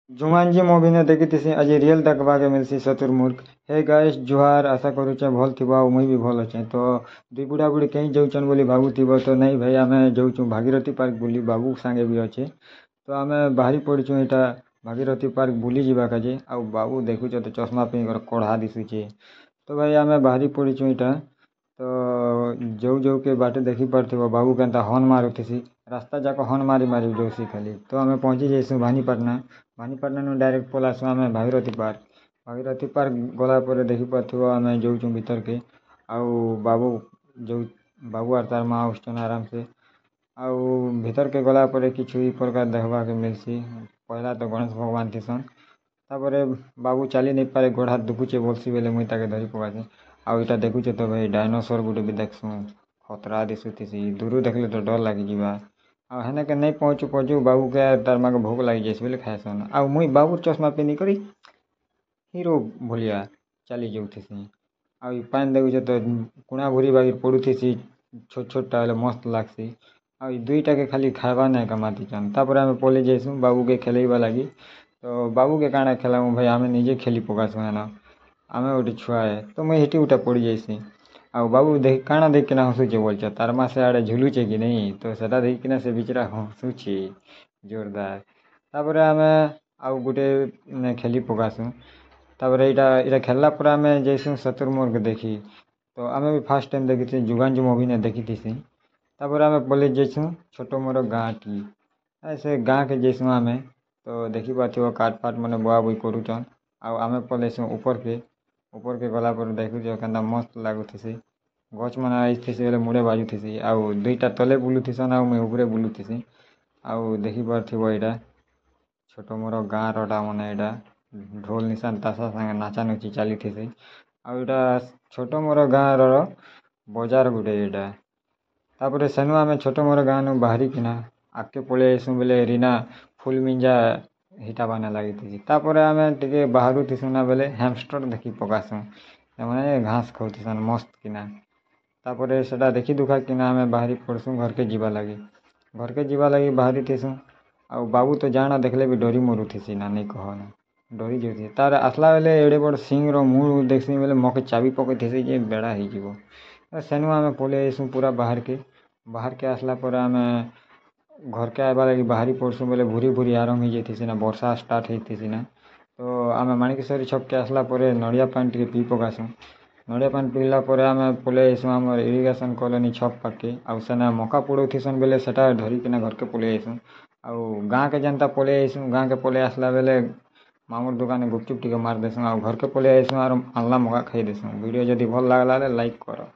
Jumanji movie ने देखी आज रियल देखवा के मिलसी शतुर्मुर्ख। हे गाइस जुहार, आशा करुचे भल थिबा और मुई भी भल अच्छे। तो दुई बुढ़ा बुढ़ी कहीं जाऊन बोली भावुव तो नहीं भाई आम जाऊँ भागीरथी पार्क बुली बाबू सांगे भी अच्छे। तो आम बाहरी पड़चु यहाँ भागीरथी पार्क बुली जावा काजे। आ बाबू देखुच तो चश्मा पिंधि कढ़ा दिशुचे। तो भाई आम बाहरी पड़चु यहाँ तो जो जो के बाटे देखी पार्थ्व बाबू केन्ता हर्न मारुथी रास्ता जाक हर्न मारी मारी जोशी खाली। तो आम पहुँची जाइसु भानीपाटना नु डायरेक्ट पलासु आम भागीरथी पार्क गलापर देखी पार्थ्व आम जाऊँ भीतर के आउ बाबू जो बाबू आर तार माँ आसान आराम से आउ भीतर के गलापर किछु प्रकार देखवा के मिलसी। पहला तो गणेश भगवान थीसन तापर बाबू चली नहीं पारे गोड़ हाथ दुखुचे बोलसी बेले मुई ताके धरी पकासी। आउ इटा देखुचे तो भाई डायनोसर गुटे भी देखसु खतरा दिशुथी दूर देखले तो डर लगी जीवा। आ हेने के नहीं पहुँचू पहुँचू बाबू के तार माँ के भोग लगी जाइए बोले खाएसन। आउ मुई बाबू चश्मा पिंधि करी हीरो भलिया चली जाऊथी। आउ पान देखुचे तो कुणा भूरी बागी पड़ुथी छोट छोटा हेल्ले मस्त लागसी। आ दुईटा के खाली खावा नहीं कमातीचन। तापर आम पलि जाइसु बाबू के खेलैबा लगी। तो बाबू के काଣା खेलामु भाई आम निजे खेली पकासु हेन आम गोटे छुआ है तो मुई हेटी गोटे पड़ जाइसी। आउ बाबू देख काଣା देख किना हसुचे बोलछ तार माँ से आड़े झुलुचे कि नहीं तो सेटा देख किना से बिचरा हसुचे जोरदार। तापर आम आउ गोटे खेली पकासु। तापर इटा खेलला पर आम जाइसु शतुर्मुर्ख देखी। तो आम भी फास्ट टाइम देखी जुगान जो मूवी ने देखी थी। तापर आम पलि जाइसु छोट मोर गाँ की से गाँ के जाइसु आम तो देखी पार्थ्व काट फाट मैंने बुआ बुई करूचन। आउ आम पलैसु ऊपर के गला पर देखुच केन्ता मस्त लगुथी गच मन आईथी बेले मुड़े बाजुथी। आउ दुईटा तले बुलुथीसन आउ मुई उपरे बुलुथी। आउ देखी पार्थ्व यहाँ छोट मोर गाँ रटा मैंने यहाँ ढोल निशान तासा संगे नाचानुची चली थी। आउ यहाँ छोट मोर गाँ बजार गुटे यहाँ तापर सेनु आम छोट मोर गाँ नु बाहरी किना आगे पलि आइसु बेले रीना फुल मिंजा हिटा बाना लगी थी। तापर आम टे बाहर थीसु ना बेले हैमस्टर देखी पकासु मैंने घास खाऊथीसन मस्त किना। तापर सेटा देखी दुखा किना आम बाहरी पड़सु घर के जीवा लगी बाहरी थीसु। आउ बाबू तो जाना देखले भी डरी मरुथी ना नहीं कहना डरी जाऊथी। तार आसला बेले एड़े बड़ सिंह मुँह देखसी बेले मके चाबी पकईथी जे बेड़ा हो सेनु आम पलि आइसु पूरा बाहर के आसला पर आम घर के आवा लगी बाहरी पड़सु बेले भूरी भूरी आरम हो जाती ना वर्षा स्टार्ट होती ना। तो आम माणिकेश्वरी छक के आसला पर नड़िया पानी टे पी पकासु। नड़िया पानी पीला पर आम पलि आइसु आम इरिगेशन कॉलोनी छक पाके आउ सेना मका पड़ोथीसन बेले सेटा धरिकिना घर के पलि आइसु। आउ गाँ के जनता पलि आइसु गाँ के पलि आसला बेले मामूर दुकान गुपचुप टे मार देसु आउ घर के पलि आइसु आर आनला मका खाई देसु। वीडियो जदि भल लागला लाइक कर।